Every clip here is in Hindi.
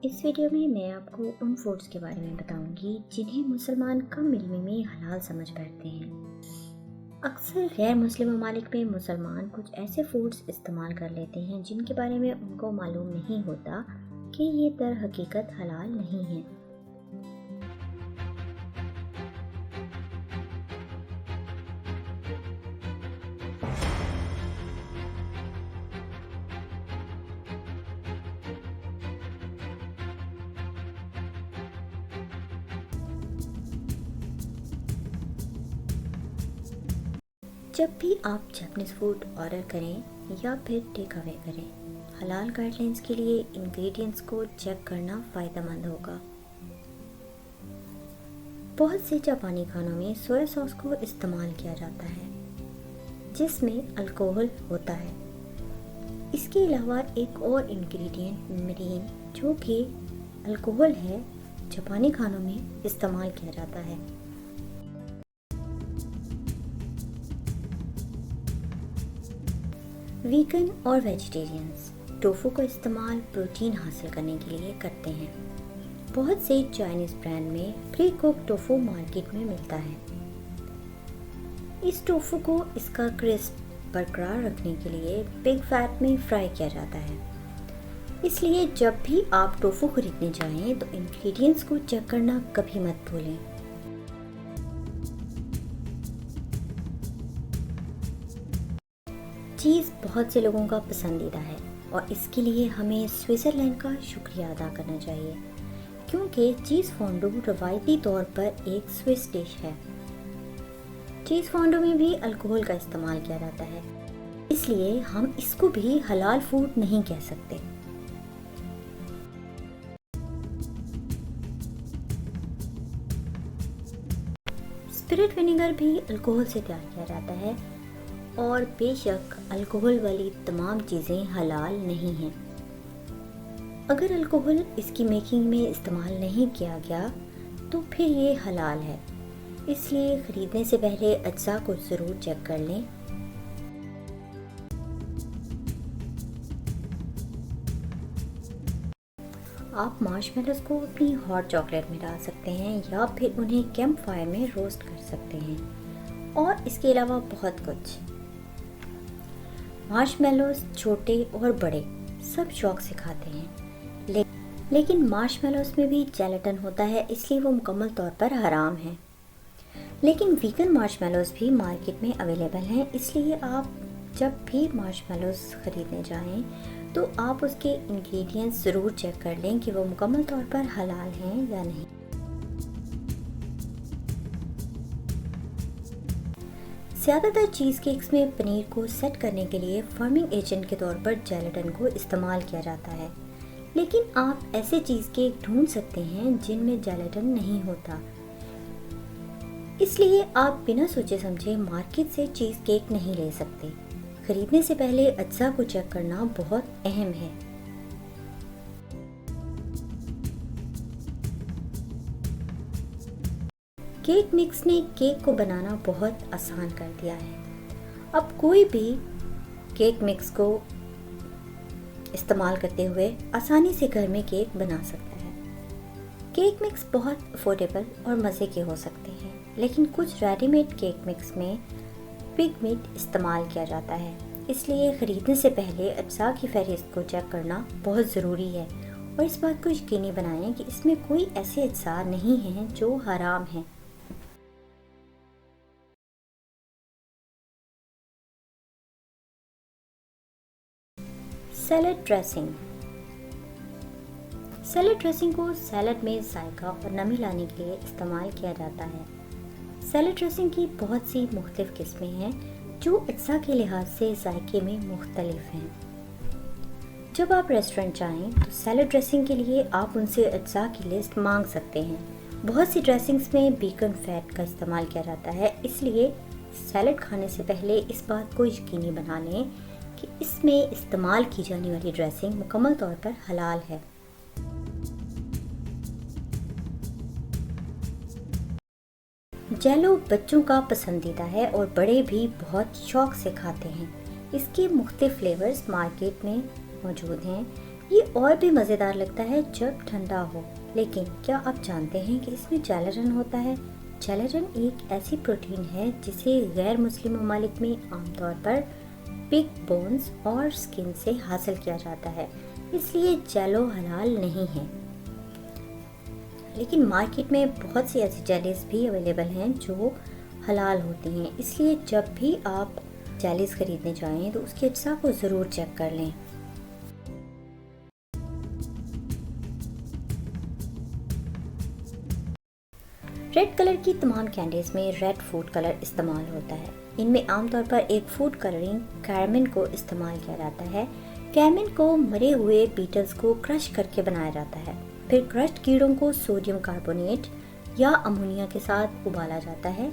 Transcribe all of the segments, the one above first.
इस वीडियो में मैं आपको उन फूड्स के बारे में बताऊंगी जिन्हें मुसलमान कम मिलने में हलाल समझ बैठते हैं। अक्सर गैर मुस्लिम ममालिक में मुसलमान कुछ ऐसे फूड्स इस्तेमाल कर लेते हैं जिनके बारे में उनको मालूम नहीं होता कि ये दर हकीकत हलाल नहीं है। जब भी आप जापानीज़ फूड ऑर्डर करें या फिर टेक अवे करें, हलाल गाइडलाइंस के लिए इंग्रेडिएंट्स को चेक करना फ़ायदेमंद होगा। बहुत से जापानी खानों में सोया सॉस को इस्तेमाल किया जाता है जिसमें अल्कोहल होता है। इसके अलावा एक और इंग्रेडिएंट मरीन जो कि अल्कोहल है, जापानी खानों में इस्तेमाल किया जाता है। वीगन और वेजिटेरियंस टोफू का इस्तेमाल प्रोटीन हासिल करने के लिए करते हैं। बहुत से चाइनीज़ ब्रांड में प्री कुक टोफू मार्केट में मिलता है। इस टोफू को इसका क्रिस्प बरकरार रखने के लिए पिग फैट में फ्राई किया जाता है। इसलिए जब भी आप टोफू खरीदने जाएं तो इंग्रेडिएंट्स को चेक करना कभी मत भूलें। चीज़ बहुत से लोगों का पसंदीदा है और इसके लिए हमें स्विट्ज़रलैंड का शुक्रिया अदा करना चाहिए, क्योंकि चीज़ फोंडू रवायती तौर पर एक स्विस डिश है। चीज़ फोंडू में भी अल्कोहल का इस्तेमाल किया जाता है, इसलिए हम इसको भी हलाल फूड नहीं कह सकते। स्पिरिट विनेगर भी अल्कोहल से तैयार किया जाता है और बेशक अल्कोहल वाली तमाम चीज़ें हलाल नहीं हैं। अगर अल्कोहल इसकी मेकिंग में इस्तेमाल नहीं किया गया तो फिर ये हलाल है। इसलिए ख़रीदने से पहले अज्जा को ज़रूर चेक कर लें। आप मार्शमेलोज़ को अपनी हॉट चॉकलेट में डाल सकते हैं या फिर उन्हें कैंप फायर में रोस्ट कर सकते हैं, और इसके अलावा बहुत कुछ। मार्शमेलोज़ छोटे और बड़े सब शौक से खाते हैं, लेकिन मार्शमेलोज़ में भी जेलेटिन होता है, इसलिए वो मुकम्मल तौर पर हराम है। लेकिन वीगन मार्शमेलोज़ भी मार्केट में अवेलेबल हैं, इसलिए आप जब भी मार्शमेलोज़ ख़रीदने जाएं तो आप उसके इंग्रेडिएंट्स ज़रूर चेक कर लें कि वो मुकम्मल तौर पर हलाल हैं या नहीं। ज़्यादातर चीज़ केक्स में पनीर को सेट करने के लिए फर्मिंग एजेंट के तौर पर जेलेटिन को इस्तेमाल किया जाता है, लेकिन आप ऐसे चीज़ केक ढूंढ सकते हैं जिनमें जेलेटिन नहीं होता। इसलिए आप बिना सोचे समझे मार्केट से चीज़ केक नहीं ले सकते। खरीदने से पहले अज्जा को चेक करना बहुत अहम है। केक मिक्स ने केक को बनाना बहुत आसान कर दिया है। अब कोई भी केक मिक्स को इस्तेमाल करते हुए आसानी से घर में केक बना सकता है। केक मिक्स बहुत अफोर्डेबल और मज़े के हो सकते हैं, लेकिन कुछ रेडीमेड केक मिक्स में पिग मीट इस्तेमाल किया जाता है। इसलिए ख़रीदने से पहले अज्जा की फहरिस्त को चेक करना बहुत ज़रूरी है और इस बात को यकीनी बनाएं कि इसमें कोई ऐसे अज्जा नहीं हैं जो हराम हैं। Salad dressing. सैलड ड्रेसिंग को सैलड में जायका और नमी लाने के लिए इस्तेमाल किया जाता है। सैलड ड्रेसिंग की बहुत सी मुख्तलिफ किस्में हैं जो अज्जा के लिहाज से जायके में मुख्तलिफ हैं। जब आप रेस्टोरेंट जाएं तो सैलड ड्रेसिंग के लिए आप उनसे अज्जा की लिस्ट मांग सकते हैं। बहुत सी ड्रेसिंग्स में बीकन फैट का इस्तेमाल किया जाता है, इसलिए सैलड खाने से पहले इस बात को यकीनी बना लें कि इसमें इस्तेमाल की जाने वाली ड्रेसिंग मुकम्मल तौर पर हलाल है। जेलो बच्चों का पसंदीदा है और बड़े भी बहुत शौक से खाते हैं। इसके मुख्तलिफ फ्लेवर्स मार्केट में मौजूद हैं, ये और भी मज़ेदार लगता है जब ठंडा हो। लेकिन क्या आप जानते हैं कि इसमें जैलरन होता है? जैलरन एक ऐसी प्रोटीन है जिसे गैर मुस्लिम ममालिक में आमतौर पर पिग बोन्स और स्किन से हासिल किया जाता है, इसलिए जेलो हलाल नहीं है। लेकिन मार्केट में बहुत सी ऐसी जेलीज भी अवेलेबल हैं जो हलाल होती हैं, इसलिए जब भी आप जेलीज खरीदने जाएं तो उसके अज्जा को ज़रूर चेक कर लें। रेड कलर की तमाम कैंडीज में रेड फूड कलर इस्तेमाल होता है। इनमें आमतौर पर एक फूड कलरिंग कैरमिन को इस्तेमाल किया जाता है। कैरमिन को मरे हुए बीटल्स को क्रश करके बनाया जाता है। फिर क्रश्ड कीड़ों को सोडियम कार्बोनेट या अमोनिया के साथ उबाला जाता है,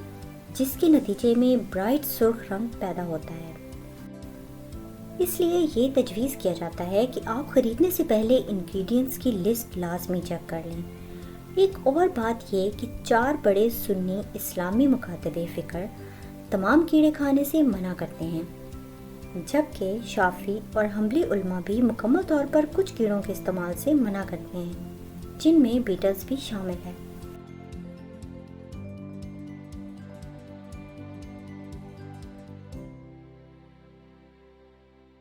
जिसके नतीजे में ब्राइट सुर्ख रंग पैदा होता है। इसलिए ये तजवीज़ किया जाता है कि आप खरीदने से पहले इंग्रेडिएंट्स की लिस्ट लाजमी चेक कर लें। एक और बात ये कि 4 बड़े सुन्नी इस्लामी मुकातबे फ़िक्र तमाम कीड़े खाने से मना करते हैं, जबकि शाफी और हम्बली उल्मा भी मुकम्मल तौर पर कुछ कीड़ों के इस्तेमाल से मना करते हैं, जिनमें बीटल्स भी शामिल है।